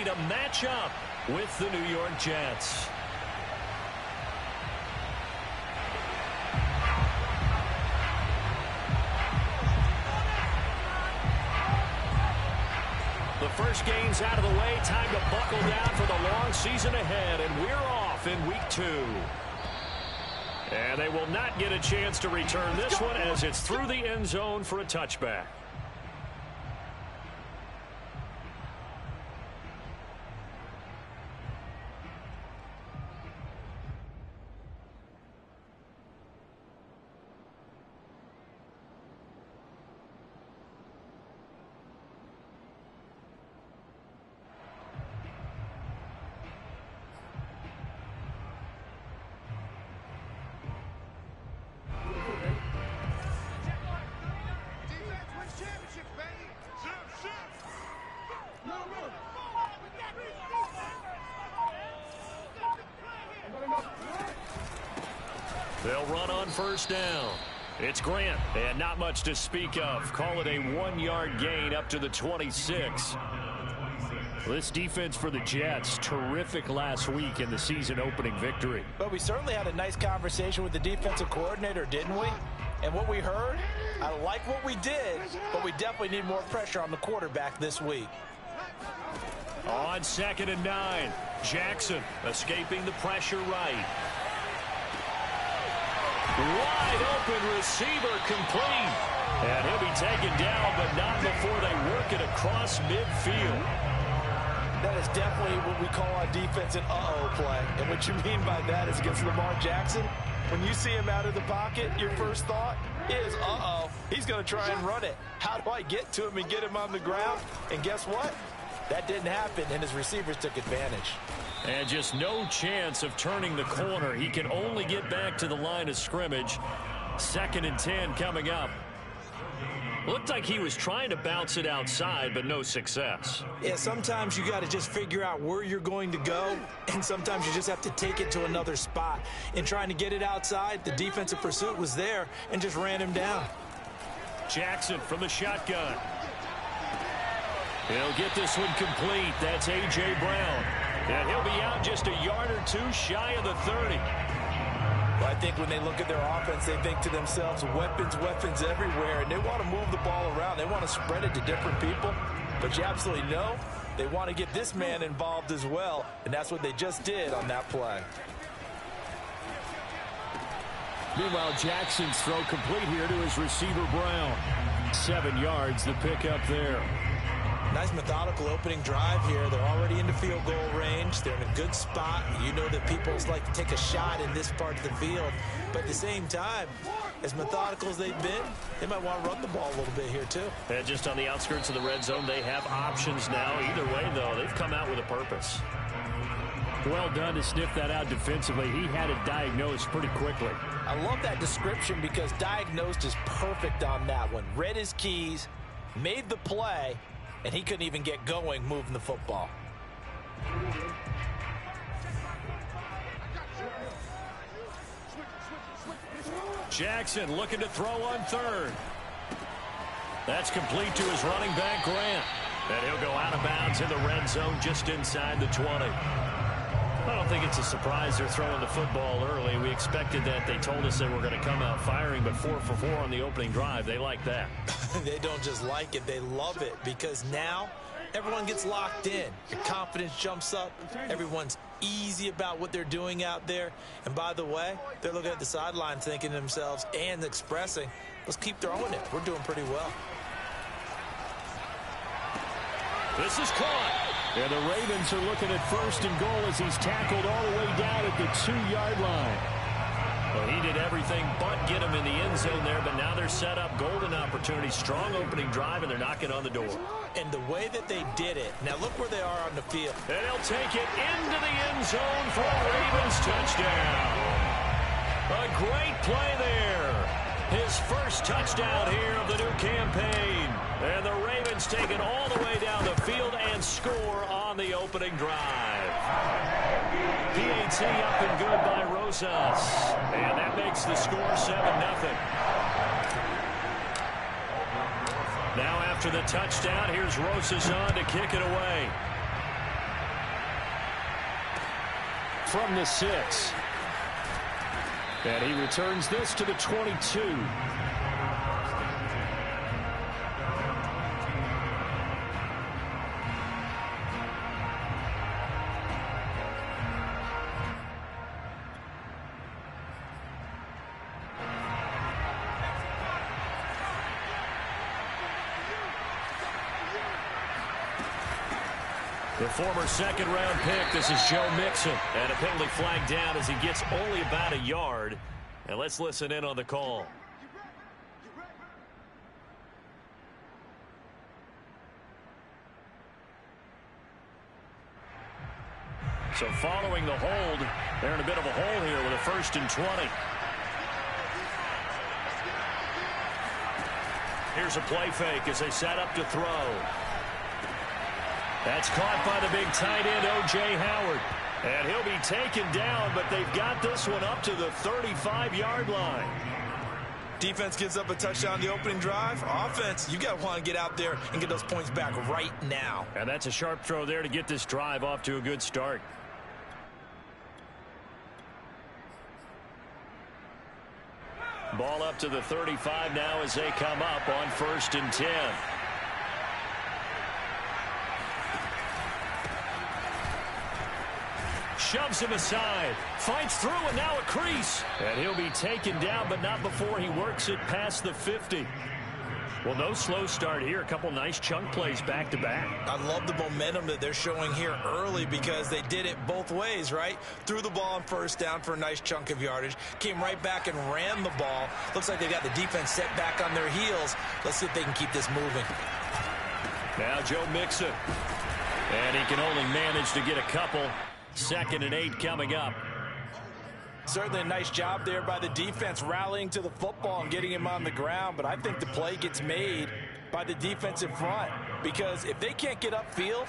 to match up with the New York Jets. The first game's out of the way. Time to buckle down for the long season ahead, and we're off in week 2. And they will not get a chance to return this one as it's through the end zone for a touchback. They'll run on first down. It's Grant, and not much to speak of. Call it a 1-yard gain up to the 26. This defense for the Jets, terrific last week in the season-opening victory. But we certainly had a nice conversation with the defensive coordinator, didn't we? And what we heard, I like what we did, but we definitely need more pressure on the quarterback this week. On 2nd and 9, Jackson escaping the pressure right. Wide open receiver complete. And he'll be taken down, but not before they work it across midfield. That is definitely what we call on defense an uh-oh play. And what you mean by that is against Lamar Jackson, when you see him out of the pocket, your first thought is, uh-oh, he's going to try and run it. How do I get to him and get him on the ground? And guess what? That didn't happen, and his receivers took advantage. And just no chance of turning the corner. He can only get back to the line of scrimmage. 2nd and 10 coming up. Looked like he was trying to bounce it outside, but no success. Yeah, sometimes you got to just figure out where you're going to go, and sometimes you just have to take it to another spot. In trying to get it outside, the defensive pursuit was there and just ran him down. Jackson from the shotgun. He'll get this one complete. That's A.J. Brown. And he'll be out just a yard or two shy of the 30. Well, I think when they look at their offense, they think to themselves, weapons, weapons everywhere, and they want to move the ball around. They want to spread it to different people. But you absolutely know they want to get this man involved as well, and that's what they just did on that play. Meanwhile, Jackson's throw complete here to his receiver, Brown. 7 yards, the pickup there. Nice methodical opening drive here. They're already into field goal range. They're in a good spot. You know that people like to take a shot in this part of the field. But at the same time, as methodical as they've been, they might want to run the ball a little bit here too. And just on the outskirts of the red zone, they have options now. Either way, though, they've come out with a purpose. Well done to sniff that out defensively. He had it diagnosed pretty quickly. I love that description because diagnosed is perfect on that one. Read his keys, made the play, and he couldn't even get going moving the football. Jackson looking to throw on 3rd. That's complete to his running back, Grant. And he'll go out of bounds in the red zone just inside the 20. I don't think it's a surprise they're throwing the football early. We expected that. They told us they were going to come out firing, but 4 for 4 on the opening drive. They like that. They don't just like it, they love it, because now everyone gets locked in. Your confidence jumps up. Everyone's easy about what they're doing out there. And by the way, they're looking at the sideline thinking to themselves and expressing, let's keep throwing it. We're doing pretty well. This is caught. And the Ravens are looking at 1st and goal as he's tackled all the way down at the 2-yard line. Well, he did everything but get him in the end zone there, but now they're set up. Golden opportunity, strong opening drive, and they're knocking on the door. And the way that they did it, now look where they are on the field. And he'll take it into the end zone for a Ravens touchdown. A great play there. His first touchdown here of the new campaign. And the Ravens take it all the way down the field and score on the opening drive. PAT up and good by Rosas. And that makes the score 7-0. Now after the touchdown, here's Rosas on to kick it away. from the 6. And he returns this to the 22. The former second-round pick, this is Joe Mixon. And a penalty flag down as he gets only about a yard. And let's listen in on the call. So following the hold, they're in a bit of a hole here with a 1st and 20. Here's a play fake as they set up to throw. That's caught by the big tight end, O.J. Howard. And he'll be taken down, but they've got this one up to the 35-yard line. Defense gives up a touchdown the opening drive. Offense, you got to want to get out there and get those points back right now. And that's a sharp throw there to get this drive off to a good start. Ball up to the 35 now as they come up on 1st and 10. Shoves him aside, fights through, and now a crease. And he'll be taken down, but not before he works it past the 50. Well, no slow start here. A couple nice chunk plays back-to-back. I love the momentum that they're showing here early because they did it both ways, right? Threw the ball on 1st down for a nice chunk of yardage. Came right back and ran the ball. Looks like they got the defense set back on their heels. Let's see if they can keep this moving. Now Joe Mixon. And he can only manage to get a couple. 2nd and 8 coming up. Certainly a nice job there by the defense rallying to the football and getting him on the ground, but I think the play gets made by the defensive front because if they can't get upfield,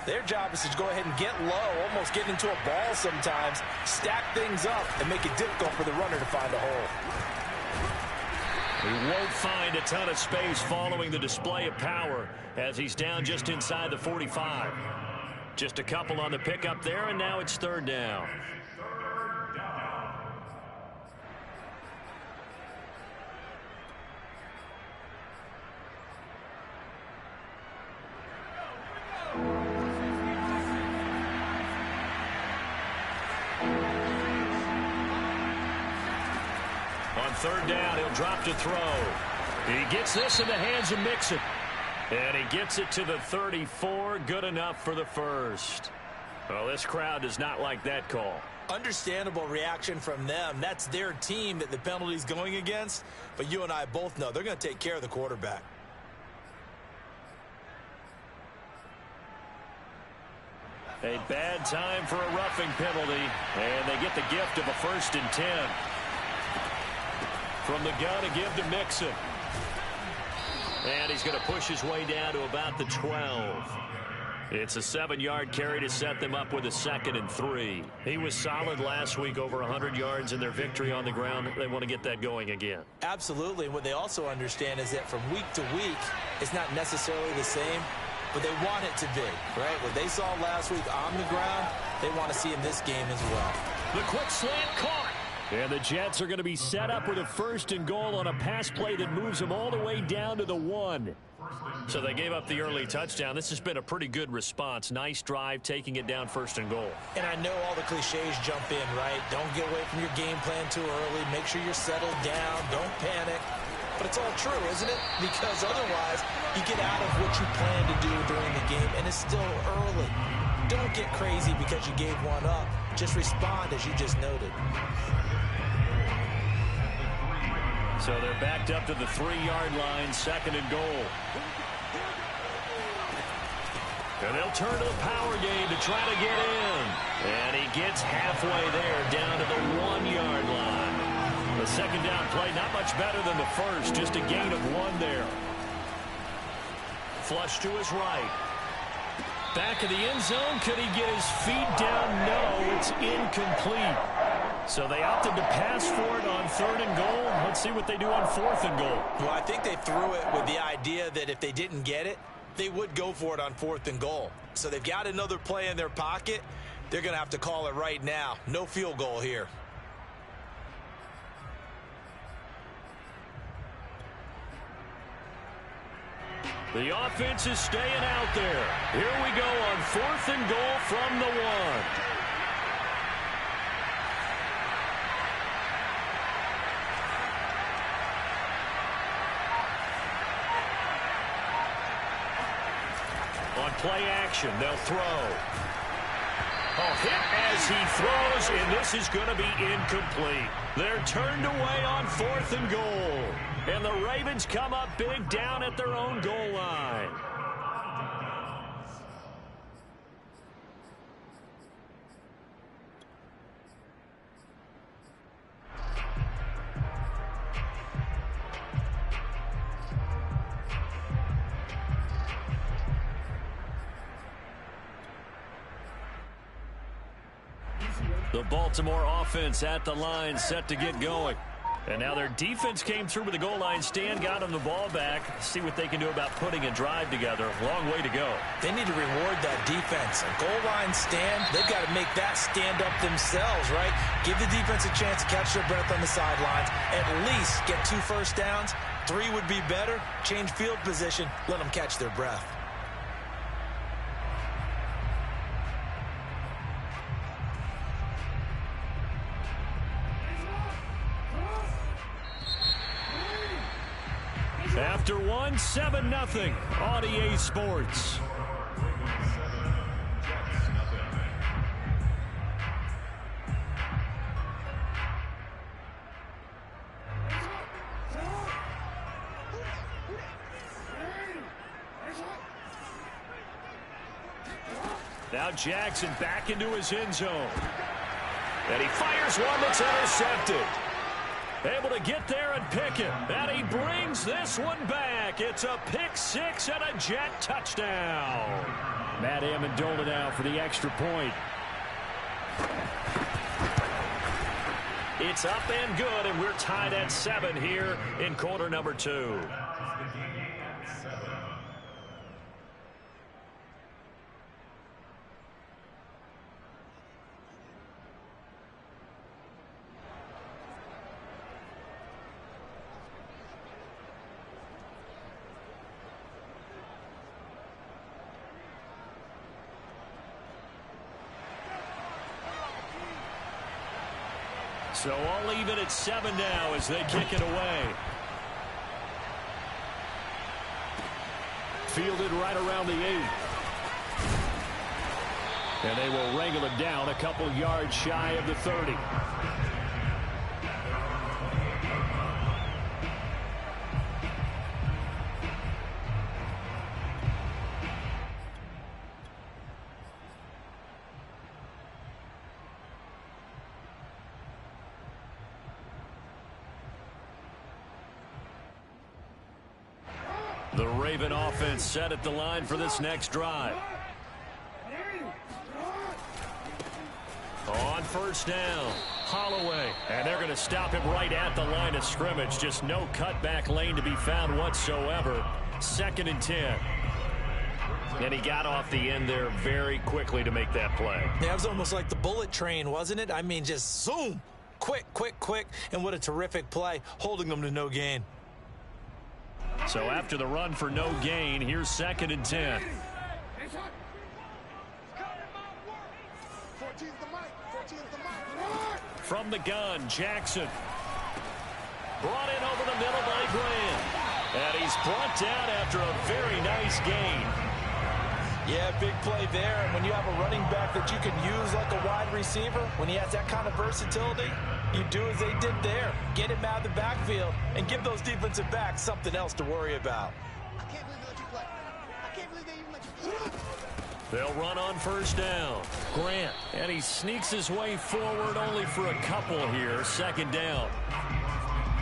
their job is to go ahead and get low, almost get into a ball sometimes, stack things up, and make it difficult for the runner to find a hole. He won't find a ton of space following the display of power as he's down just inside the 45. Just a couple on the pickup there, and now it's 3rd down. On 3rd down, he'll drop to throw. He gets this in the hands of Mixon. And he gets it to the 34. Good enough for the 1st. Well, this crowd does not like that call. Understandable reaction from them. That's their team that the penalty's going against. But you and I both know they're going to take care of the quarterback. A bad time for a roughing penalty. And they get the gift of a 1st and 10. From the gun to give to Mixon. And he's going to push his way down to about the 12. It's a 7-yard carry to set them up with a 2nd and 3. He was solid last week, over 100 yards in their victory on the ground. They want to get that going again. Absolutely. And what they also understand is that from week to week, it's not necessarily the same, but they want it to be, right? What they saw last week on the ground, they want to see in this game as well. The quick slant caught. And the Jets are going to be set up with a 1st and goal on a pass play that moves them all the way down to the 1. So they gave up the early touchdown. This has been a pretty good response. Nice drive, taking it down 1st and goal. And I know all the cliches jump in, right? Don't get away from your game plan too early. Make sure you're settled down. Don't panic. But it's all true, isn't it? Because otherwise, you get out of what you plan to do during the game, and it's still early. Don't get crazy because you gave one up. Just respond as you just noted. So they're backed up to the 3-yard line, 2nd and goal. And they'll turn to the power game to try to get in. And he gets halfway there, down to the 1-yard line. The 2nd down play, not much better than the 1st, just a gain of 1 there. Flush to his right. Back of the end zone, could he get his feet down? No, it's incomplete. So they opted to pass for it on 3rd and goal. Let's see what they do on 4th and goal. Well, I think they threw it with the idea that if they didn't get it, they would go for it on 4th and goal. So they've got another play in their pocket. They're going to have to call it right now. No field goal here. The offense is staying out there. Here we go on 4th and goal from the 1. On play action, they'll throw. A hit as he throws, and this is going to be incomplete. They're turned away on 4th and goal. And the Ravens come up big down at their own goal line. The Baltimore offense at the line, set to get going. And now their defense came through with the goal line stand, got them the ball back. See what they can do about putting a drive together. Long way to go. They need to reward that defense. A goal line stand, they've got to make that stand up themselves, right? Give the defense a chance to catch their breath on the sidelines. At least get 2 first downs. 3 would be better. Change field position. Let them catch their breath. After 1, 7-0 on EA Sports. Now Jackson back into his end zone. And he fires one that's intercepted. Able to get there and pick it. And he brings this one back. It's a pick 6 and a Jet touchdown. Matt Amendola now for the extra point. It's up and good, and we're tied at 7 here in quarter number 2. So all even at 7 now as they kick it away. Fielded right around the 8. And they will wrangle it down a couple yards shy of the 30. The Raven offense set at the line for this next drive. On first down, Holloway. And they're going to stop him right at the line of scrimmage. Just no cutback lane to be found whatsoever. 2nd and 10. And he got off the end there very quickly to make that play. Yeah, it was almost like the bullet train, wasn't it? I mean, just zoom. Quick, quick, quick. And what a terrific play, holding them to no gain. So after the run for no gain, here's 2nd and 10. From the gun, Jackson. Brought in over the middle by Graham. And he's brought down after a very nice gain. Yeah, big play there. And when you have a running back that you can use like a wide receiver, when he has that kind of versatility, you do as they did there. Get him out of the backfield and give those defensive backs something else to worry about. I can't believe they let you play. I can't believe they even let you play. They'll run on first down. Grant. And he sneaks his way forward only for a couple here. 2nd down.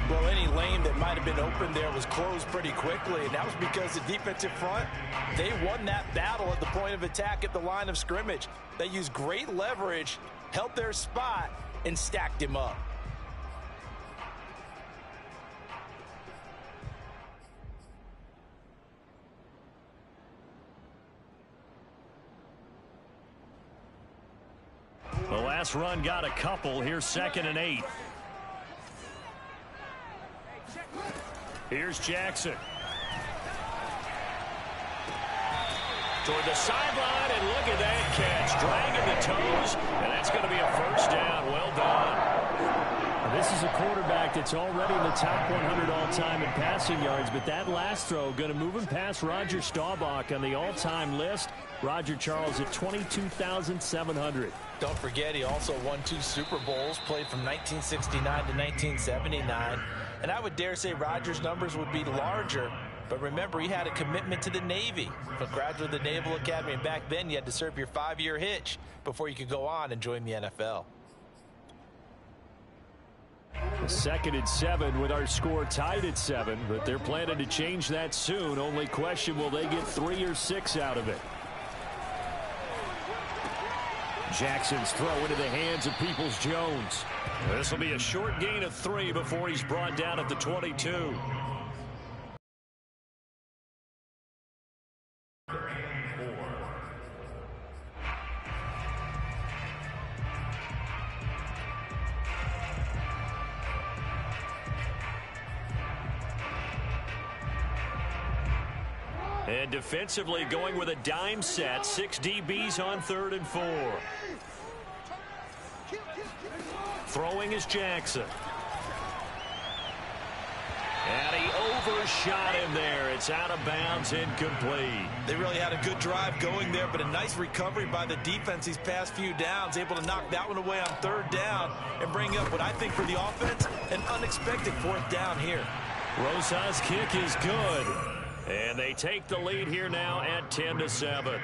Well, any lane that might have been open there was closed pretty quickly, and that was because the defensive front, they won that battle at the point of attack at the line of scrimmage. They used great leverage, held their spot, and stacked him up. last run got a couple. Here's 2nd and 8. Here's Jackson. Toward the sideline, and look at that catch. Dragging the toes, and that's going to be a first down. Well done. This is a quarterback that's already in the top 100 all-time in passing yards, but that last throw going to move him past Roger Staubach on the all-time list. Roger Charles at 22,700. Don't forget, he also won 2 Super Bowls, played from 1969 to 1979. And I would dare say Roger's numbers would be larger. But remember, he had a commitment to the Navy. A graduate of the Naval Academy. And back then, you had to serve your 5-year hitch before you could go on and join the NFL. 2nd and 7 with our score tied at 7. But they're planning to change that soon. Only question, will they get 3 or 6 out of it? Jackson's throw into the hands of Peoples-Jones. This will be a short gain of 3 before he's brought down at the 22. And defensively going with a dime set. 6 DBs on 3rd and 4. Throwing is Jackson. And he overshot him there. It's out of bounds, incomplete. They really had a good drive going there, but a nice recovery by the defense these past few downs, able to knock that one away on 3rd down and bring up what I think for the offense, an unexpected 4th down here. Rosa's kick is good. And they take the lead here now at 10-7.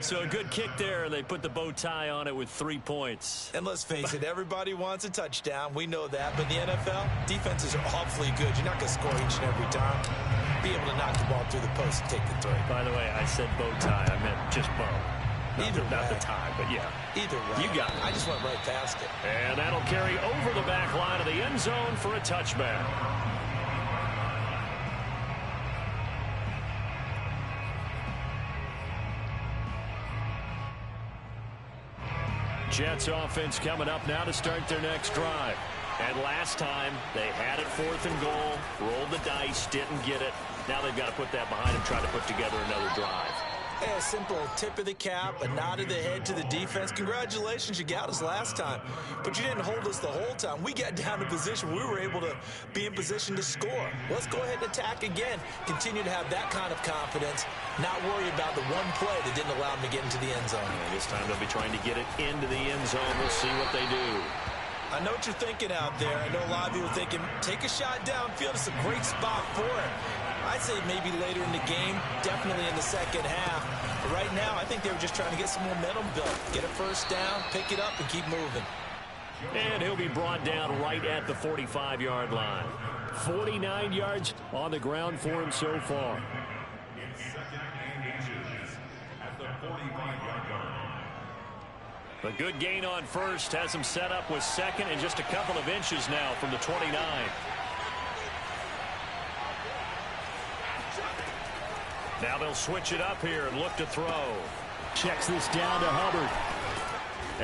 So a good kick there. They put the bow tie on it with 3 points. And let's face it, everybody wants a touchdown. We know that. But in the NFL, defenses are awfully good. You're not going to score each and every time. Be able to knock the ball through the post and take the throw. By the way, I said bow tie. I meant just bow. Not the tie, but yeah. Either way. You got it. I just went right past it. And that'll carry over the back line of the end zone for a touchback. Jets offense coming up now to start their next drive. And last time they had it 4th and goal, rolled the dice, didn't get it. Now they've got to put that behind and try to put together another drive. A simple tip of the cap, a nod of the head to the defense. Congratulations, you got us last time. But you didn't hold us the whole time. We got down to position. We were able to be in position to score. Let's go ahead and attack again. Continue to have that kind of confidence. Not worry about the one play that didn't allow them to get into the end zone. And this time they'll be trying to get it into the end zone. We'll see what they do. I know what you're thinking out there. I know a lot of you are thinking, take a shot downfield. It's a great spot for it. I'd say maybe later in the game, definitely in the second half. But right now, I think they were just trying to get some momentum built. Get a first down, pick it up, and keep moving. And he'll be brought down right at the 45-yard line. 49 yards on the ground for him so far. A good gain on first. Has him set up with 2nd and just a couple of inches now from the 29. Now they'll switch it up here and look to throw. Checks this down to Hubbard.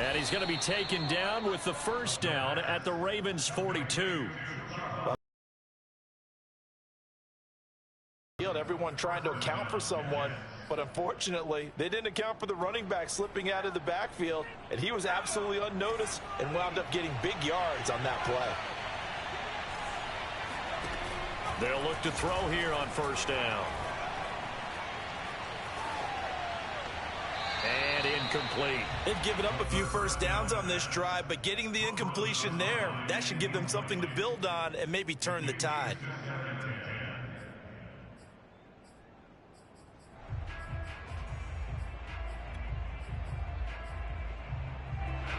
And he's going to be taken down with the first down at the Ravens 42. Everyone trying to account for someone, but unfortunately, they didn't account for the running back slipping out of the backfield, and he was absolutely unnoticed and wound up getting big yards on that play. They'll look to throw here on first down. And incomplete. They've given up a few first downs on this drive, but getting the incompletion there, that should give them something to build on and maybe turn the tide.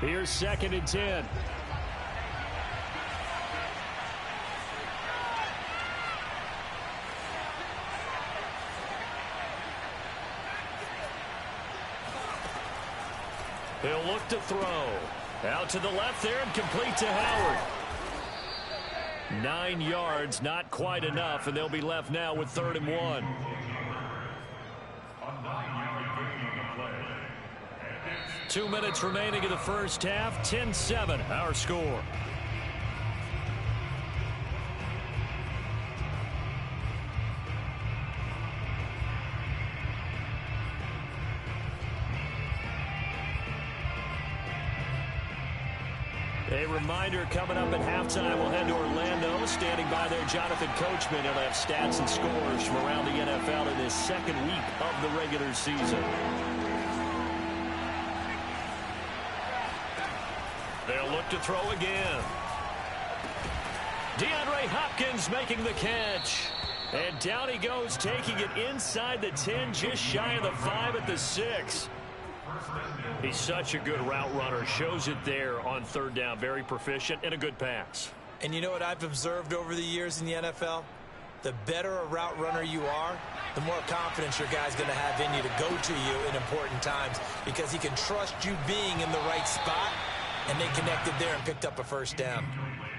Here's 2nd and 10. He'll look to throw. Out to the left there and complete to Howard. 9 yards, not quite enough, and they'll be left now with 3rd and 1. A 9-yard gain on the play. And it's 2 minutes remaining in the first half. 10-7, our score. A reminder, coming up at halftime, we'll head to Orlando. Standing by there, Jonathan Coachman. He'll have stats and scores from around the NFL in this second week of the regular season. They'll look to throw again. DeAndre Hopkins making the catch. And down he goes, taking it inside the 10, just shy of the 5 at the 6. He's such a good route runner. Shows it there on third down. Very proficient and a good pass. And you know what I've observed over the years in the NFL? The better a route runner you are, the more confidence your guy's going to have in you to go to you in important times because he can trust you being in the right spot, and they connected there and picked up a first down.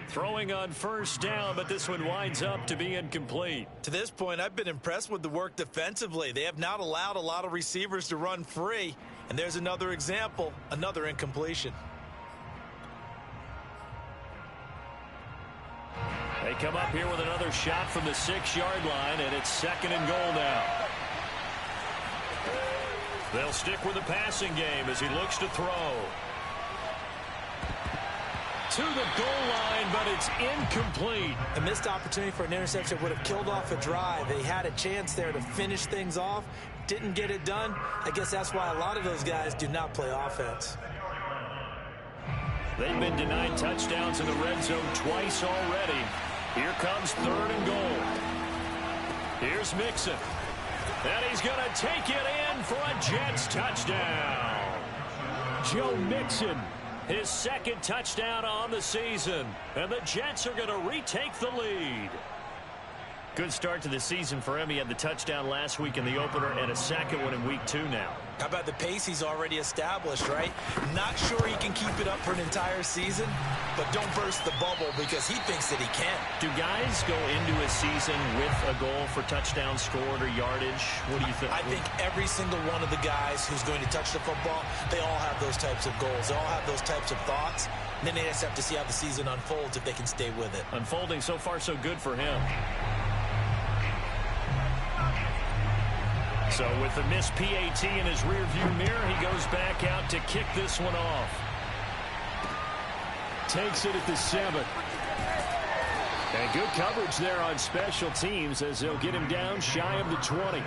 Throwing on first down, but this one winds up to be incomplete. To this point, I've been impressed with the work defensively. They have not allowed a lot of receivers to run free. And there's another example, another incompletion. They come up here with another shot from the 6-yard line, and it's 2nd and goal now. They'll stick with the passing game as he looks to throw. To the goal line, but it's incomplete. A missed opportunity for an interception would have killed off a drive. They had a chance there to finish things off. Didn't get it done. I guess that's why a lot of those guys do not play offense. They've been denied touchdowns in the red zone twice already. Here comes 3rd and goal. Here's Mixon. And he's going to take it in for a Jets touchdown. Joe Mixon, his 2nd touchdown on the season. And the Jets are going to retake the lead. Good start to the season for him. He had the touchdown last week in the opener and a 2nd one in week 2 now. How about the pace he's already established, right? Not sure he can keep it up for an entire season, but don't burst the bubble because he thinks that he can. Do guys go into a season with a goal for touchdown scored or yardage? What do you think? I think every single one of the guys who's going to touch the football, they all have those types of goals. They all have those types of thoughts. And then they just have to see how the season unfolds if they can stay with it. Unfolding so far so good for him. So with the missed PAT in his rearview mirror, he goes back out to kick this one off. Takes it at the 7. And good coverage there on special teams as they'll get him down shy of the 20.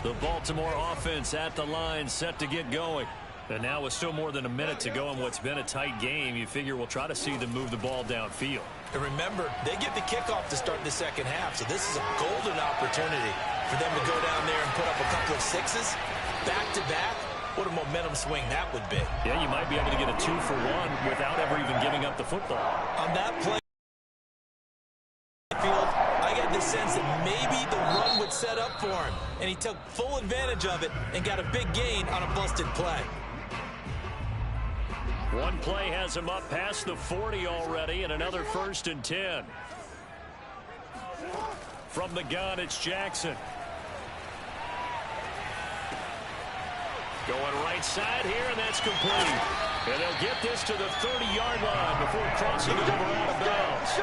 The Baltimore offense at the line, set to get going. And now with still more than a minute to go in what's been a tight game, you figure we'll try to see them move the ball downfield. And remember, they get the kickoff to start the second half, so this is a golden opportunity for them to go down there and put up a couple of 6s back-to-back. What a momentum swing that would be. Yeah, you might be able to get a 2-for-1 without ever even giving up the football. On that play, I get the sense that maybe the run would set up for him, and he took full advantage of it and got a big gain on a busted play. One play has him up past the 40 already, and another 1st and 10. From the gun, it's Jackson. Going right side here, and that's complete. And they'll get this to the 30-yard line before crossing it over out of bounds.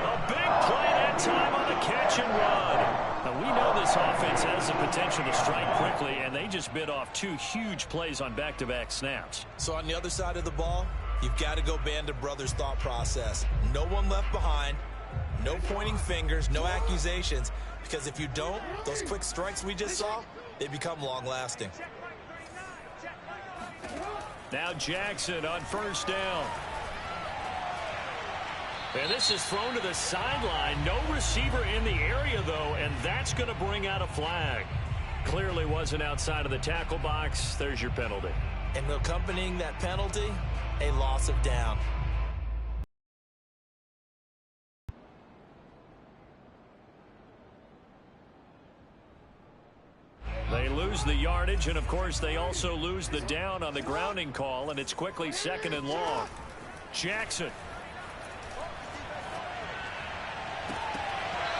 A big play that time on the catch and run. Now, we know this offense has the potential to strike quickly, and they just bit off 2 huge plays on back-to-back snaps. So on the other side of the ball, you've got to go Band of Brothers thought process. No one left behind, no pointing fingers, no accusations, because if you don't, those quick strikes we just saw, they become long-lasting. Now Jackson on 1st down. And this is thrown to the sideline. No receiver in the area, though, and that's going to bring out a flag. Clearly wasn't outside of the tackle box. There's your penalty. And accompanying that penalty, a loss of down. They lose lose the yardage, and of course they also lose the down on the grounding call, and it's quickly 2nd and long. Jackson.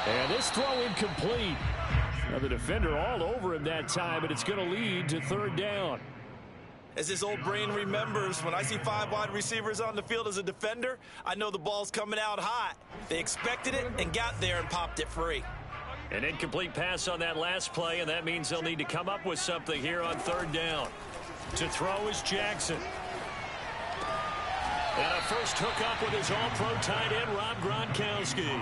And this throw incomplete. Now the defender all over him that time, but it's going to lead to 3rd down. As his old brain remembers, when I see 5 wide receivers on the field as a defender, I know the ball's coming out hot. They expected it and got there and popped it free. An incomplete pass on that last play, and that means they'll need to come up with something here on 3rd down. To throw is Jackson. And a first hookup with his all-pro tight end, Rob Gronkowski.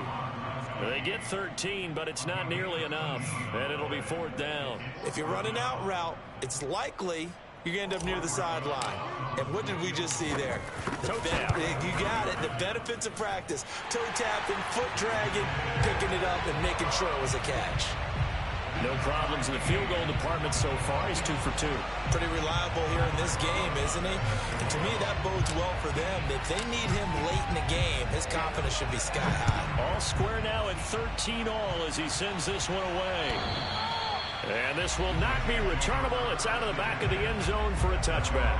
They get 13, but it's not nearly enough, and it'll be 4th down. If you run an out route, it's likely you're going to end up near the sideline. And what did we just see there? Toe tap. You got it. The benefits of practice. Toe tapping, foot dragging, picking it up, and making sure it was a catch. No problems in the field goal department so far. He's 2 for 2. Pretty reliable here in this game, isn't he? And to me, that bodes well for them. If they need him late in the game, his confidence should be sky high. All square now at 13 all as he sends this one away. And this will not be returnable. It's out of the back of the end zone for a touchback.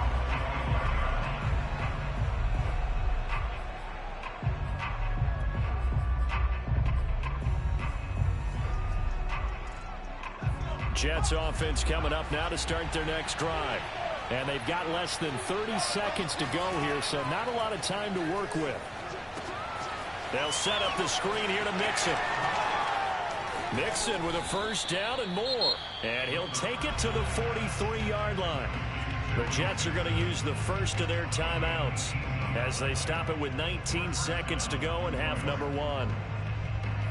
Jets offense coming up now to start their next drive. And they've got less than 30 seconds to go here, so not a lot of time to work with. They'll set up the screen here to Mixon. Mixon with a first down and more. And he'll take it to the 43-yard line. The Jets are going to use the first of their timeouts as they stop it with 19 seconds to go in half number 1.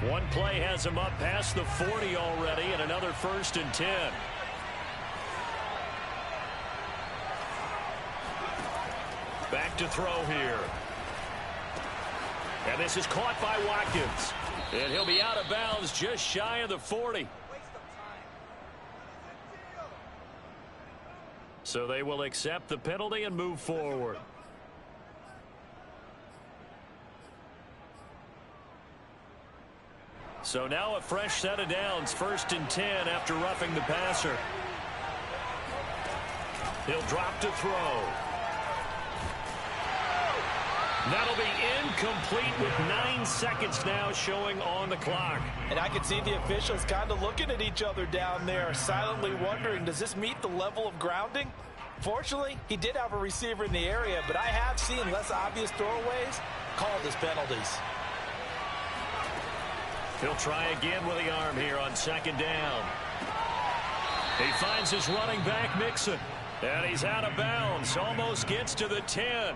One play has him up past the 40 already, and another 1st and 10. Back to throw here. And this is caught by Watkins. And he'll be out of bounds just shy of the 40. So they will accept the penalty and move forward. So now a fresh set of downs, 1st and 10 after roughing the passer. He'll drop to throw. That'll be incomplete with 9 seconds now showing on the clock. And I can see the officials kind of looking at each other down there, silently wondering, does this meet the level of grounding? Fortunately, he did have a receiver in the area, but I have seen less obvious throwaways called as penalties. He'll try again with the arm here on 2nd down. He finds his running back, Mixon. And he's out of bounds. Almost gets to the 10.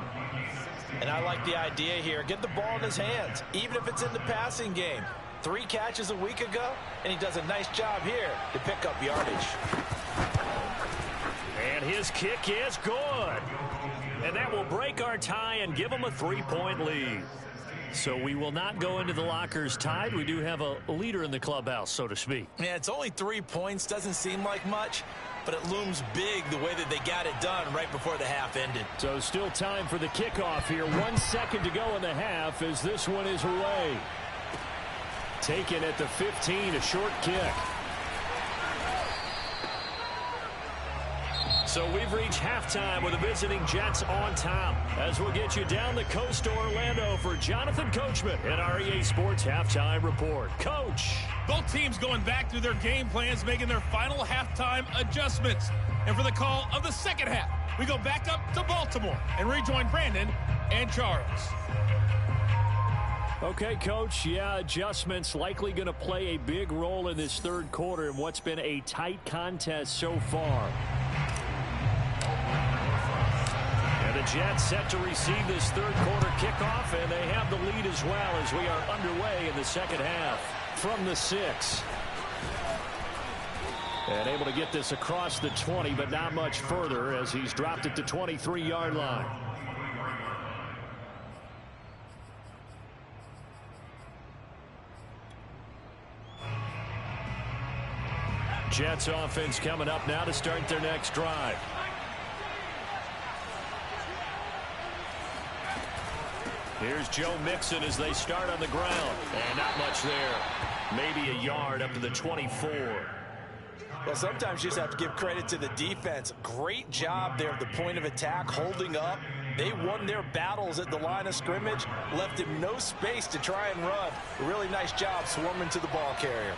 And I like the idea here. Get the ball in his hands, even if it's in the passing game. 3 catches a week ago, and he does a nice job here to pick up yardage. And his kick is good. And that will break our tie and give him a 3-point lead. So we will not go into the lockers tied. We do have a leader in the clubhouse, so to speak. Yeah, it's only 3 points. Doesn't seem like much, but it looms big the way that they got it done right before the half ended. So still time for the kickoff here. 1 second to go in the half as this one is away. Taken at the 15, a short kick. So we've reached halftime with the visiting Jets on top. As we'll get you down the coast to Orlando for Jonathan Coachman at our EA Sports Halftime Report. Coach. Both teams going back through their game plans, making their final halftime adjustments. And for the call of the second half, we go back up to Baltimore and rejoin Brandon and Charles. Okay, Coach. Yeah, adjustments likely going to play a big role in this third quarter in what's been a tight contest so far. And the Jets set to receive this third quarter kickoff, and they have the lead as well as we are underway in the second half. From the 6. And able to get this across the 20, but not much further as he's dropped it to 23-yard line. Jets offense coming up now to start their next drive. Here's Joe Mixon as they start on the ground. And not much there. Maybe a yard up to the 24. Well, sometimes you just have to give credit to the defense. Great job there at the point of attack, holding up. They won their battles at the line of scrimmage, left him no space to try and run. A really nice job swarming to the ball carrier.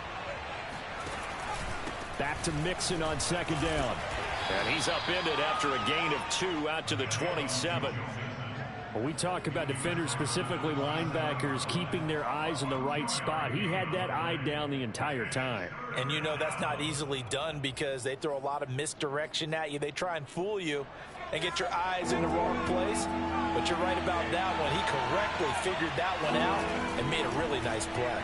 Back to Mixon on second down. And he's upended after a gain of 2 out to the 27. When we talk about defenders, specifically linebackers, keeping their eyes in the right spot, he had that eye down the entire time. And you know that's not easily done because they throw a lot of misdirection at you. They try and fool you and get your eyes in the wrong place. But you're right about that one. He correctly figured that one out and made a really nice play.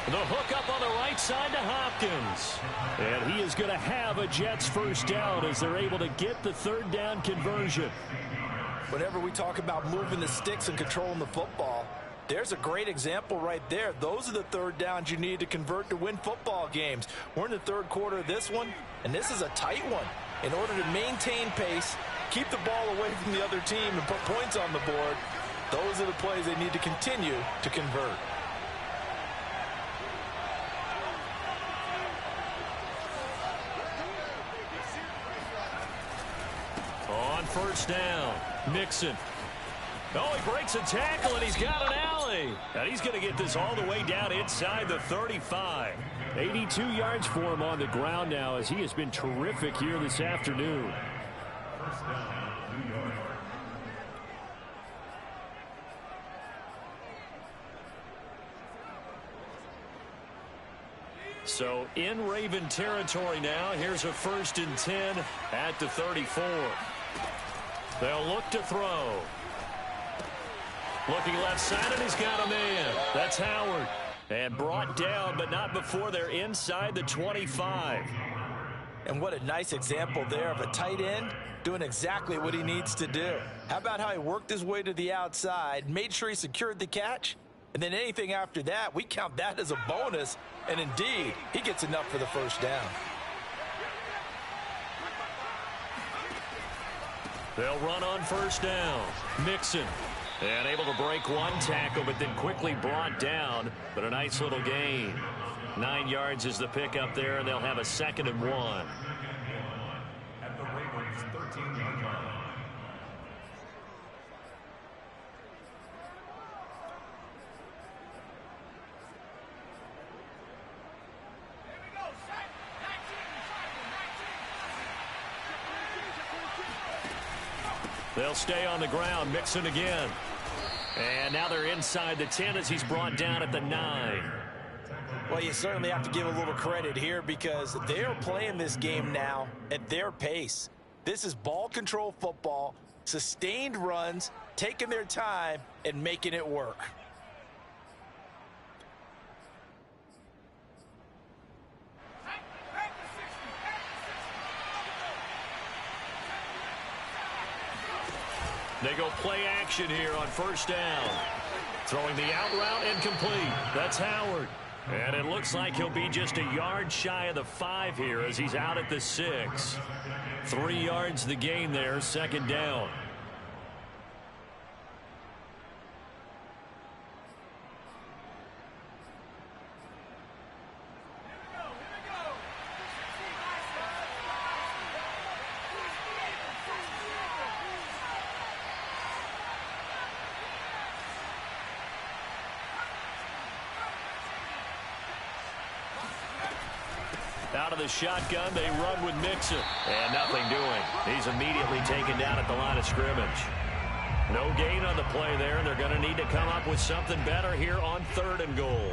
The hook up on the right side to Hopkins. And he is going to have a Jets first down as they're able to get the third down conversion. Whenever we talk about moving the sticks and controlling the football, there's a great example right there. Those are the third downs you need to convert to win football games. We're in the third quarter of this one, and this is a tight one. In order to maintain pace, keep the ball away from the other team, and put points on the board, those are the plays they need to continue to convert. On first down, Mixon. Oh, he breaks a tackle, and he's got an alley. And he's going to get this all the way down inside the 35. 82 yards for him on the ground now as he has been terrific here this afternoon. So in Raven territory now. Here's a 1st and 10 at the 34. They'll look to throw. Looking left side, and he's got a man. That's Howard. And brought down, but not before they're inside the 25. And what a nice example there of a tight end doing exactly what he needs to do. How about how he worked his way to the outside, made sure he secured the catch, and then anything after that, we count that as a bonus. And indeed, he gets enough for the first down. They'll run on first down. Mixon. And able to break one tackle, but then quickly brought down. But a nice little gain. 9 yards is the pickup there, and they'll have a 2nd and 1. At the Ravens' 13-yard line. They'll stay on the ground. Mixon again. And now they're inside the 10 as he's brought down at the 9. Well, you certainly have to give a little credit here because they're playing this game now at their pace. This is ball control football, sustained runs, taking their time, and making it work. They go play action here on first down. Throwing the out route incomplete. That's Howard. And it looks like he'll be just a yard shy of the 5 here as he's out at the 6. 3 yards the gain there, 2nd down. Out of the shotgun, they run with Mixon. And nothing doing. He's immediately taken down at the line of scrimmage. No gain on the play there, and they're going to need to come up with something better here on 3rd and goal.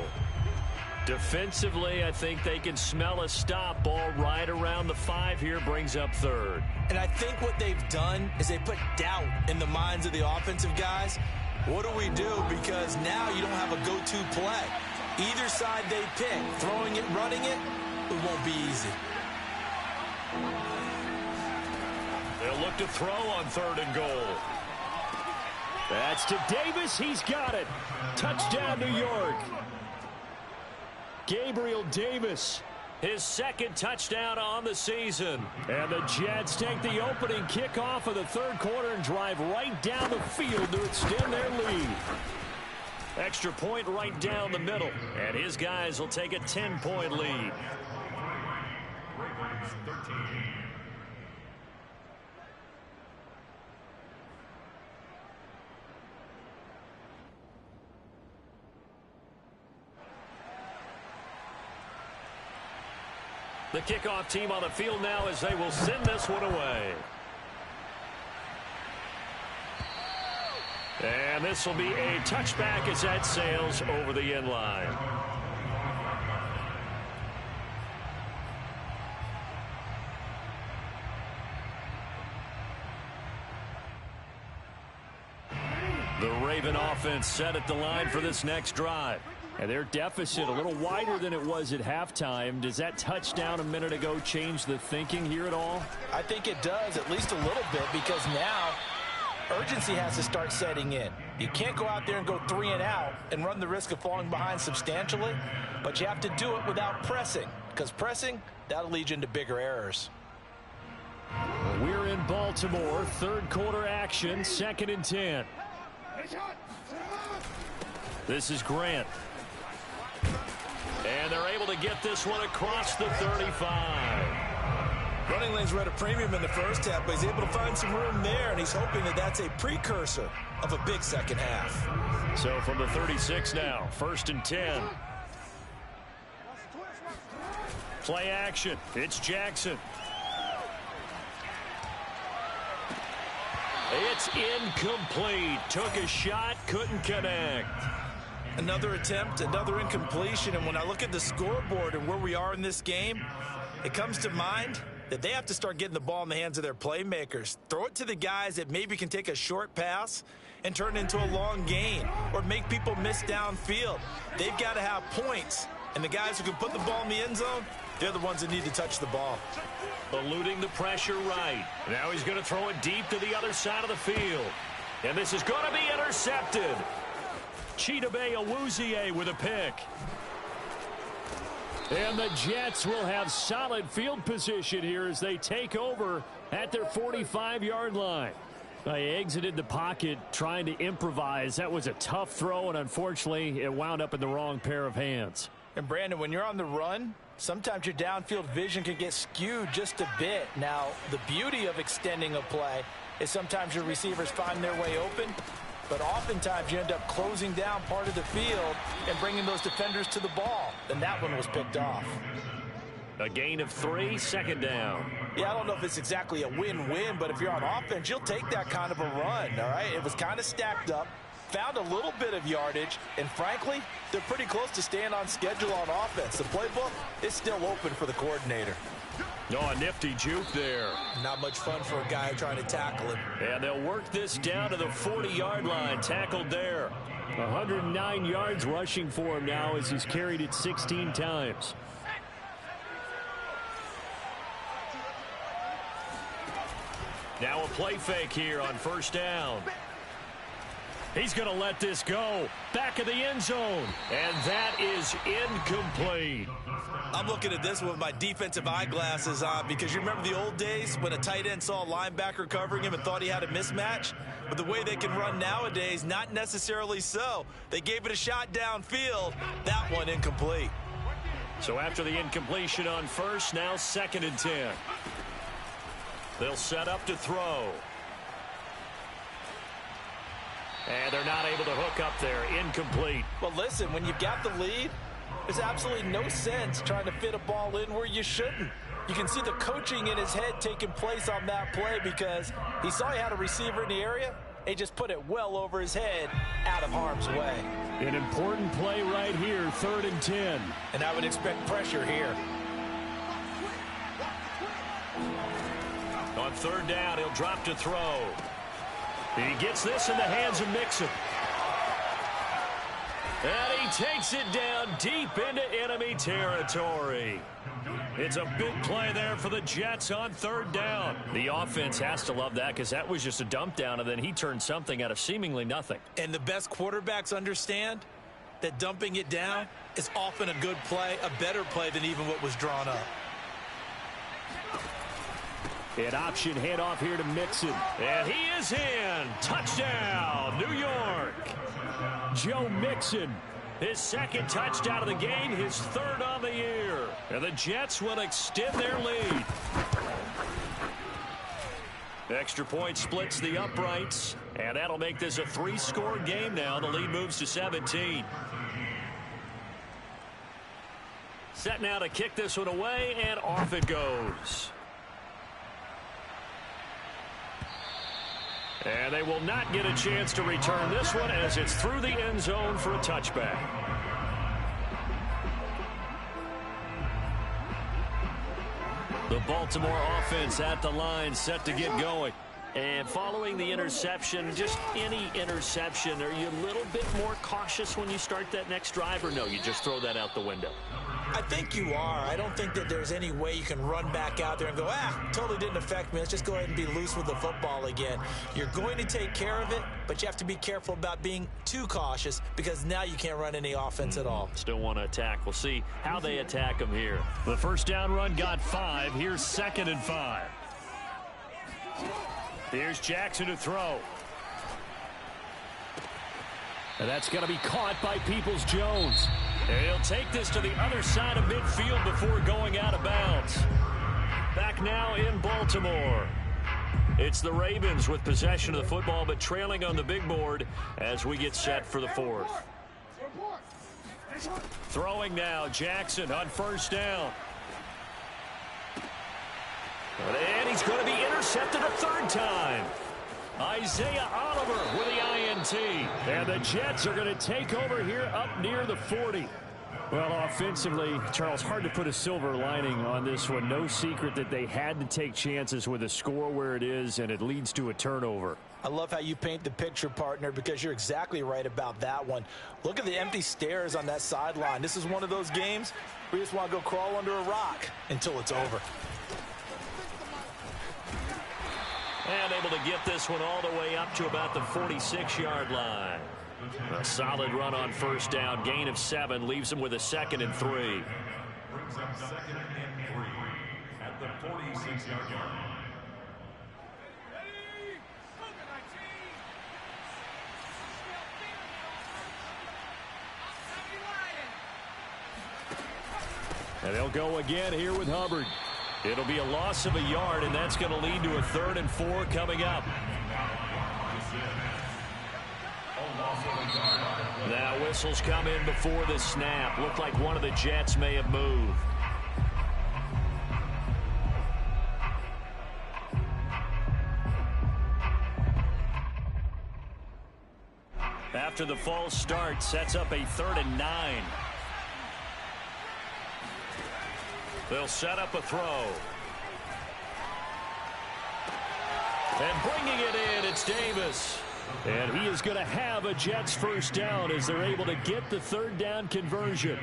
Defensively, I think they can smell a stop. Ball right around the 5 here, brings up 3rd. And I think what they've done is they put doubt in the minds of the offensive guys. What do we do? Because now you don't have a go-to play. Either side they pick, throwing it, running it, it won't be easy. They'll look to throw on 3rd and goal. That's to Davis. He's got it. Touchdown, New York. Gabriel Davis. His 2nd touchdown on the season. And the Jets take the opening kickoff of the 3rd quarter and drive right down the field to extend their lead. Extra point right down the middle. And his guys will take a 10-point lead. Ravens 13. The kickoff team on the field now as they will send this one away. And this will be a touchback as that sails over the end line. The Raven offense set at the line for this next drive. And their deficit a little wider than it was at halftime. Does that touchdown a minute ago change the thinking here at all? I think it does, at least a little bit, because now urgency has to start setting in. You can't go out there and go 3 and out and run the risk of falling behind substantially, but you have to do it without pressing, because pressing, that'll lead you into bigger errors. We're in Baltimore, third quarter action, 2nd and 10. This is Grant. And they're able to get this one across the 35. Running lanes were at a premium in the first half, but he's able to find some room there, and he's hoping that that's a precursor of a big second half. So from the 36 now, 1st and 10. Play action. It's Jackson. It's incomplete. Took a shot, couldn't connect. Another attempt, another incompletion, and when I look at the scoreboard and where we are in this game, it comes to mind that they have to start getting the ball in the hands of their playmakers. Throw it to the guys that maybe can take a short pass and turn it into a long gain or make people miss downfield. They've got to have points, and the guys who can put the ball in the end zone, they're the ones that need to touch the ball. Eluding the pressure right. Now he's going to throw it deep to the other side of the field. And this is going to be intercepted. Chidobe Awuzie with a pick. And the Jets will have solid field position here as they take over at their 45-yard line. They exited the pocket trying to improvise. That was a tough throw, and unfortunately, it wound up in the wrong pair of hands. And Brandon, when you're on the run, sometimes your downfield vision can get skewed just a bit. Now, the beauty of extending a play is sometimes your receivers find their way open, but oftentimes you end up closing down part of the field and bringing those defenders to the ball. And that one was picked off. A gain of 3, 2nd down. Yeah, I don't know if it's exactly a win-win, but if you're on offense, you'll take that kind of a run, all right? It was kind of stacked up, found a little bit of yardage, and frankly, they're pretty close to staying on schedule on offense. The playbook is still open for the coordinator. Oh, a nifty juke there. Not much fun for a guy trying to tackle him. And they'll work this down to the 40-yard line, tackled there. 109 yards rushing for him now as he's carried it 16 times. Now a play fake here on 1st down. He's going to let this go. Back of the end zone. And that is incomplete. I'm looking at this with my defensive eyeglasses on because you remember the old days when a tight end saw a linebacker covering him and thought he had a mismatch? But the way they can run nowadays, not necessarily so. They gave it a shot downfield. That one incomplete. So after the incompletion on 1st, now 2nd and 10. They'll set up to throw. And they're not able to hook up there. Incomplete. Well, listen, when you've got the lead, there's absolutely no sense trying to fit a ball in where you shouldn't. You can see the coaching in his head taking place on that play because he saw he had a receiver in the area. He just put it well over his head out of harm's way. An important play right here, 3rd and 10. And I would expect pressure here. On 3rd down, he'll drop to throw. He gets this in the hands of Mixon. And he takes it down deep into enemy territory. It's a big play there for the Jets on 3rd down. The offense has to love that because that was just a dump down, and then he turned something out of seemingly nothing. And the best quarterbacks understand that dumping it down is often a good play, a better play than even what was drawn up. An option handoff here to Mixon. And he is in. Touchdown, New York. Joe Mixon. His second touchdown of the game, his third on the year. And the Jets will extend their lead. Extra point splits the uprights, and that'll make this a 3-score game now. The lead moves to 17. Set now to kick this one away, and off it goes. And they will not get a chance to return this one as it's through the end zone for a touchback. The Baltimore offense at the line, set to get going. And following the interception, just any interception, are you a little bit more cautious when you start that next drive, or no, you just throw that out the window? I think you are. I don't think that there's any way you can run back out there and go, totally didn't affect me. Let's just go ahead and be loose with the football again. You're going to take care of it, but you have to be careful about being too cautious because now you can't run any offense at all. Still want to attack. We'll see how they attack them here. The first down run got 5. Here's 2nd and 5. Here's Jackson to throw. And that's going to be caught by Peoples-Jones. And he'll take this to the other side of midfield before going out of bounds. Back now in Baltimore. It's the Ravens with possession of the football, but trailing on the big board as we get set for the 4th. Throwing now, Jackson on first down. And he's going to be intercepted a 3rd time. Isaiah Oliver with the INT. And the Jets are going to take over here up near the 40. Well, offensively, Charles, hard to put a silver lining on this one. No secret that they had to take chances with a score where it is, and it leads to a turnover. I love how you paint the picture, partner, because you're exactly right about that one. Look at the empty stairs on that sideline. This is one of those games where you just want to go crawl under a rock until it's over. And able to get this one all the way up to about the 46-yard line. A solid run on first down. Gain of 7 leaves him with a 2nd and 3. Brings up 2nd and 3 at the 46-yard line. And they'll go again here with Hubbard. It'll be a loss of a yard, and that's going to lead to a 3rd and 4 coming up. Now whistles come in before the snap. Looked like one of the Jets may have moved. After the false start, sets up a 3rd and 9. They'll set up a throw. And bringing it in, it's Davis. And he is going to have a Jets first down as they're able to get the 3rd down conversion.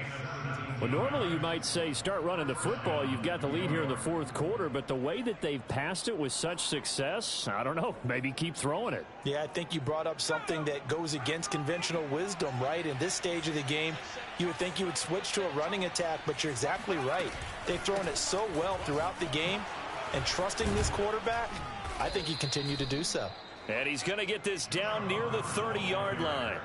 Well, normally you might say start running the football. You've got the lead here in the 4th quarter, but the way that they've passed it with such success, I don't know, maybe keep throwing it. Yeah, I think you brought up something that goes against conventional wisdom, right? In this stage of the game, you would think you would switch to a running attack, but you're exactly right. They've thrown it so well throughout the game, and trusting this quarterback, I think you continue to do so. And he's going to get this down near the 30-yard line.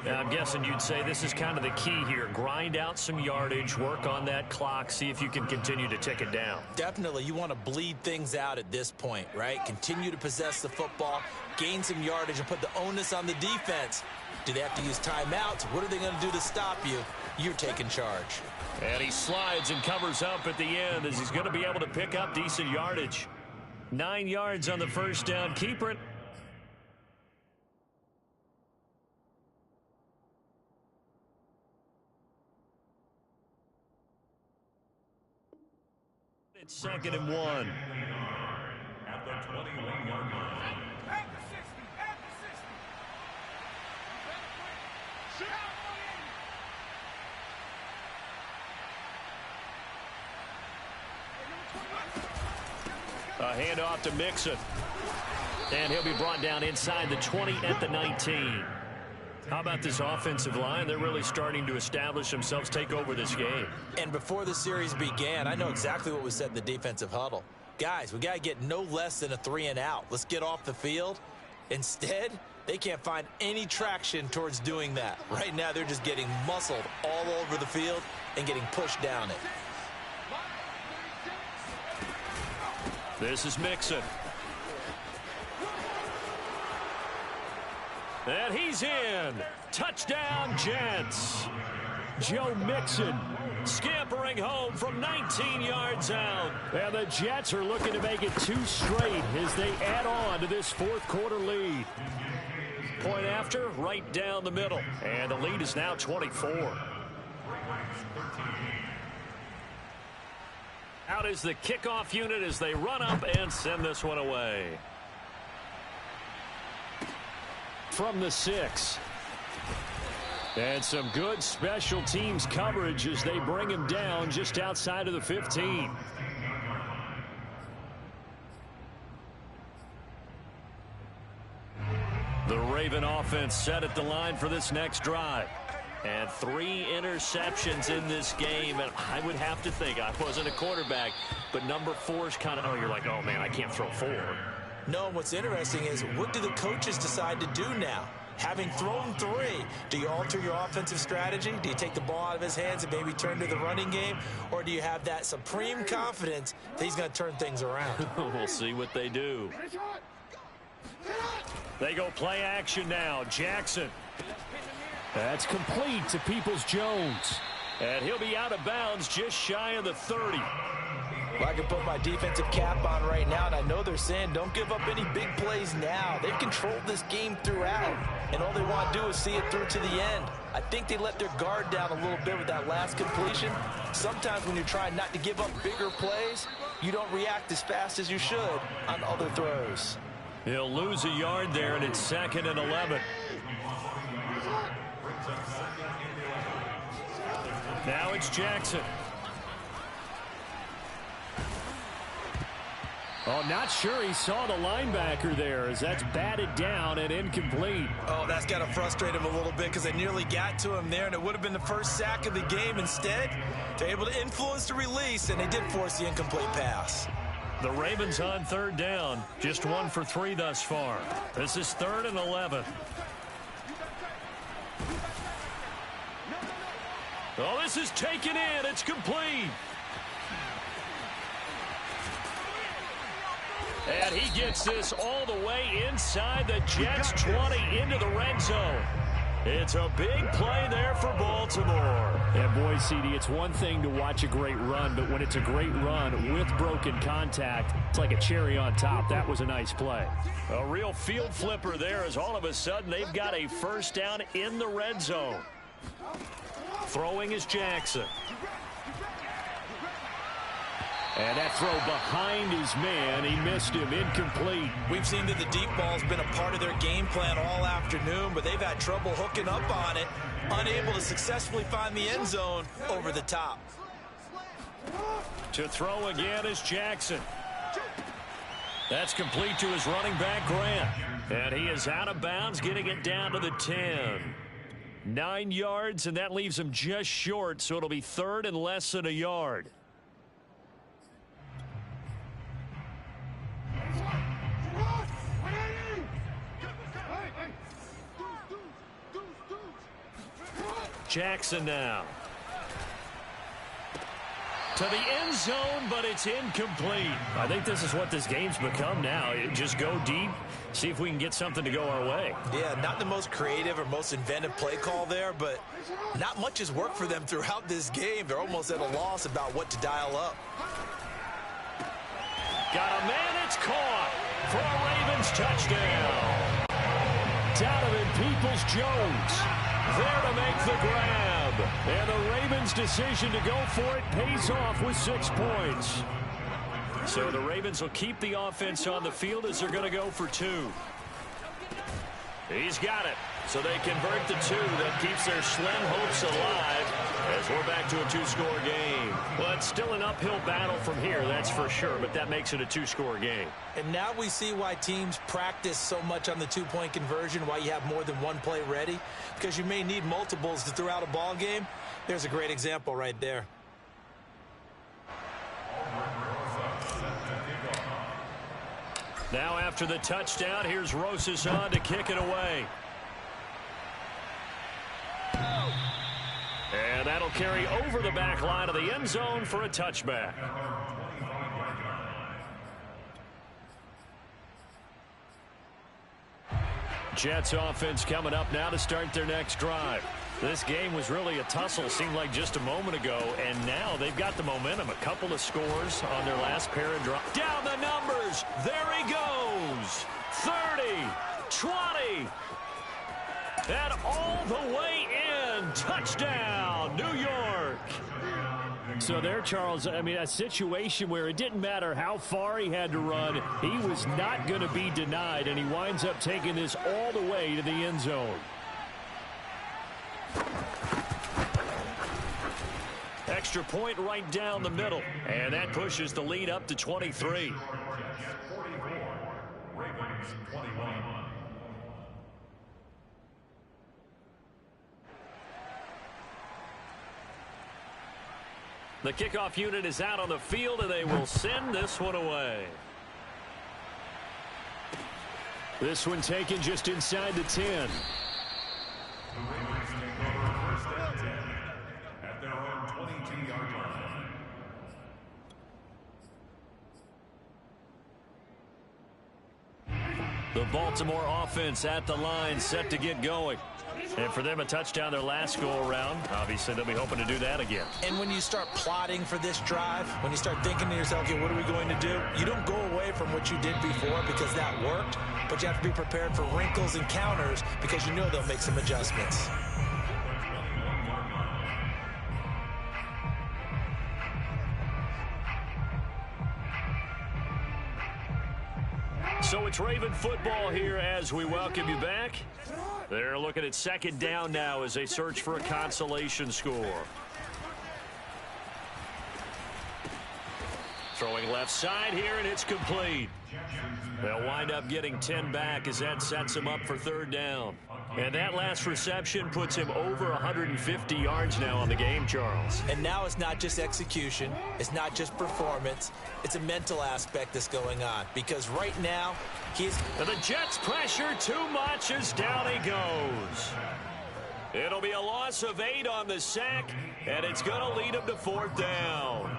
Now, I'm guessing you'd say this is kind of the key here. Grind out some yardage, work on that clock, see if you can continue to tick it down. Definitely. You want to bleed things out at this point, right? Continue to possess the football, gain some yardage, and put the onus on the defense. Do they have to use timeouts? What are they going to do to stop you? You're taking charge. And he slides and covers up at the end as he's going to be able to pick up decent yardage. 9 yards on the first down. Keeper it. It's 2nd and 1. At the 21-yard line. A handoff to Mixon. And he'll be brought down inside the 20 at the 19. How about this offensive line? They're really starting to establish themselves, take over this game. And before the series began, I know exactly what was said in the defensive huddle. Guys, we got to get no less than a 3 and out. Let's get off the field. Instead, They can't find any traction towards doing that. Right now, they're just getting muscled all over the field and getting pushed down it. This is Mixon. And he's in. Touchdown, Jets. Joe Mixon scampering home from 19 yards out. And the Jets are looking to make it 2 straight as they add on to this fourth quarter lead. Point after, right down the middle. And the lead is now 24. Out is the kickoff unit as they run up and send this one away. From the 6. And some good special teams coverage as they bring him down just outside of the 15. The Raven offense set at the line for this next drive. And 3 interceptions in this game. And I would have to think, I wasn't a quarterback, but number 4 is kind of, oh, you're like, oh, man, I can't throw 4. No, and what's interesting is, what do the coaches decide to do now? Having thrown 3, do you alter your offensive strategy? Do you take the ball out of his hands and maybe turn to the running game? Or do you have that supreme confidence that he's going to turn things around? We'll see what they do. They go play action now. Jackson. That's complete to Peoples-Jones. And he'll be out of bounds just shy of the 30. Well, I can put my defensive cap on right now, and I know they're saying don't give up any big plays now. They've controlled this game throughout, and all they want to do is see it through to the end. I think they let their guard down a little bit with that last completion. Sometimes when you're trying not to give up bigger plays, you don't react as fast as you should on other throws. He'll lose a yard there, and it's 2nd and 11. Now it's Jackson. Oh, not sure he saw the linebacker there as that's batted down and incomplete. Oh, that's got to frustrate him a little bit because they nearly got to him there, and it would have been the first sack of the game. Instead, they're able to influence the release, and they did force the incomplete pass. The Ravens on 3rd down. Just 1 for 3 thus far. This is 3rd and 11. Oh, this is taken in. It's complete. And he gets this all the way inside the Jets' 20 into the red zone. It's a big play there for Baltimore. And boy, CD, it's one thing to watch a great run, but when it's a great run with broken contact, it's like a cherry on top. That was a nice play. A real field flipper there as all of a sudden they've got a first down in the red zone. Throwing is Jackson. And that throw behind his man, he missed him, incomplete. We've seen that the deep ball's been a part of their game plan all afternoon, but they've had trouble hooking up on it, unable to successfully find the end zone over the top. To throw again is Jackson. That's complete to his running back, Grant. And he is out of bounds, getting it down to the 10. 9 yards, and that leaves him just short, so it'll be 3rd and less than a yard. Jackson now. To the end zone, but it's incomplete. I think this is what this game's become now. Just go deep, see if we can get something to go our way. Yeah, not the most creative or most inventive play call there, but not much has worked for them throughout this game. They're almost at a loss about what to dial up. Got a man, it's caught for a Ravens touchdown. Donovan Peoples-Jones there to make the grab. And the Ravens' decision to go for it pays off with 6 points. So the Ravens will keep the offense on the field as they're going to go for 2. He's got it. So they convert the 2. That keeps their slim hopes alive as we're back to a 2-score game. Well, it's still an uphill battle from here, that's for sure, but that makes it a 2-score game. And now we see why teams practice so much on the 2-point conversion, why you have more than one play ready, because you may need multiples to throw out a ball game. There's a great example right there. Now after the touchdown, here's Rosas on to kick it away. And that'll carry over the back line of the end zone for a touchback. Jets offense coming up now to start their next drive. This game was really a tussle, seemed like just a moment ago, and now they've got the momentum. A couple of scores on their last pair of drives. Down the numbers. There he goes. 30, 20, and all the way in. Touchdown, New York. So there, Charles, I mean, a situation where it didn't matter how far he had to run. He was not going to be denied, and he winds up taking this all the way to the end zone. Extra point right down the middle, and that pushes the lead up to 23. The kickoff unit is out on the field, and they will send this one away. This one taken just inside the 10. At their own 22-yard line. The Baltimore offense at the line, set to get going. And for them, a touchdown their last go-around. Obviously, they'll be hoping to do that again. And when you start plotting for this drive, when you start thinking to yourself, okay, what are we going to do? You don't go away from what you did before because that worked, but you have to be prepared for wrinkles and counters because you know they'll make some adjustments. So it's Raven football here as we welcome you back. They're looking at second down now as they search for a consolation score. Throwing left side here, and it's complete. They'll wind up getting 10 back as that sets him up for third down. And that last reception puts him over 150 yards now on the game, Charles. And now it's not just execution. It's not just performance. It's a mental aspect that's going on. Because right now, And the Jets pressure too much as down he goes. It'll be a loss of 8 on the sack, and it's going to lead him to fourth down.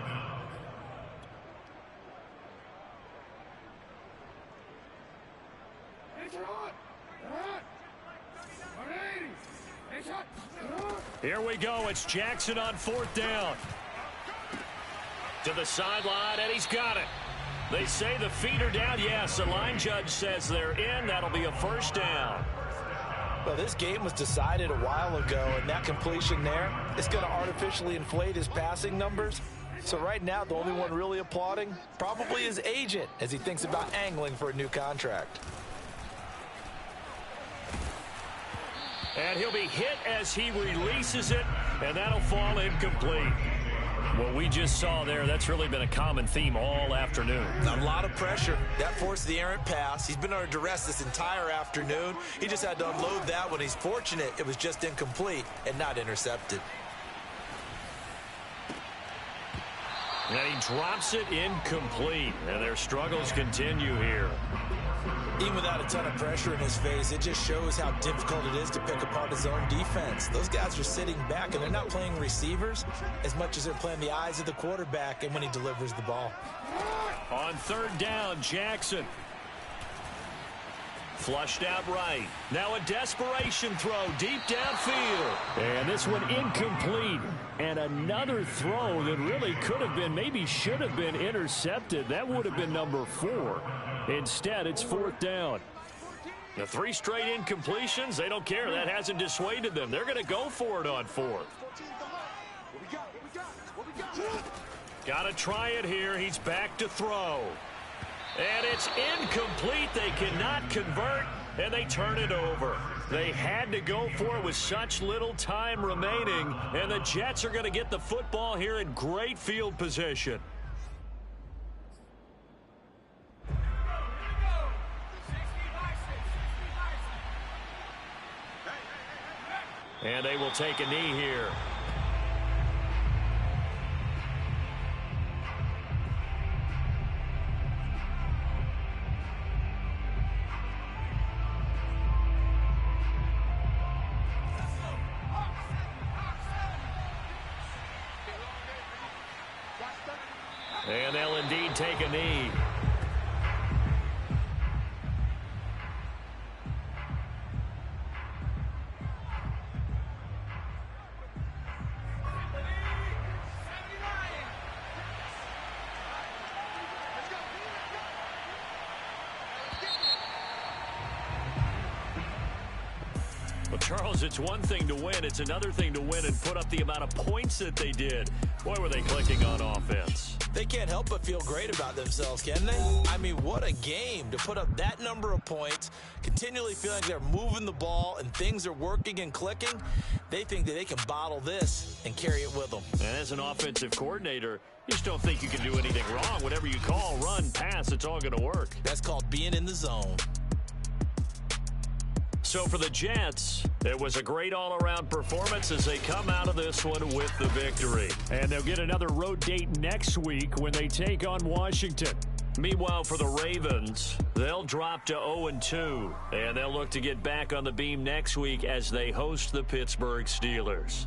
Here we go. It's Jackson on fourth down. To the sideline, and he's got it. They say the feet are down. Yes, the line judge says they're in. That'll be a first down. Well, this game was decided a while ago, and that completion there is going to artificially inflate his passing numbers. So right now, the only one really applauding probably his agent as he thinks about angling for a new contract. And he'll be hit as he releases it, and that'll fall incomplete. What we just saw there, that's really been a common theme all afternoon. a lot of pressure. That forced the errant pass. He's been under duress this entire afternoon. He just had to unload that one. He's fortunate it was just incomplete and not intercepted. And he drops it incomplete, and their struggles continue here. Even without a ton of pressure in his face, it just shows how difficult it is to pick apart his own defense. Those guys are sitting back, and they're not playing receivers as much as they're playing the eyes of the quarterback and when he delivers the ball. On third down, Jackson. Flushed out right. Now a desperation throw deep downfield. And this one incomplete. And another throw that really could have been, maybe should have been intercepted. That would have been number 4. Instead, it's fourth down. The 3 straight incompletions, they don't care. That hasn't dissuaded them. They're going to go for it on fourth. Got to try it here. He's back to throw. And it's incomplete. They cannot convert, and they turn it over. They had to go for it with such little time remaining, and the Jets are going to get the football here in great field position. And they will take a knee here. And they'll indeed take a knee. Well, Charles, it's one thing to win. It's another thing to win and put up the amount of points that they did. Boy, were they clicking on offense. They can't help but feel great about themselves, can they? I mean, what a game to put up that number of points, continually feeling they're moving the ball and things are working and clicking. They think that they can bottle this and carry it with them. And as an offensive coordinator, you just don't think you can do anything wrong. Whatever you call, run, pass, it's all going to work. That's called being in the zone. So for the Jets, it was a great all-around performance as they come out of this one with the victory. And they'll get another road date next week when they take on Washington. Meanwhile, for the Ravens, they'll drop to 0-2, and they'll look to get back on the beam next week as they host the Pittsburgh Steelers.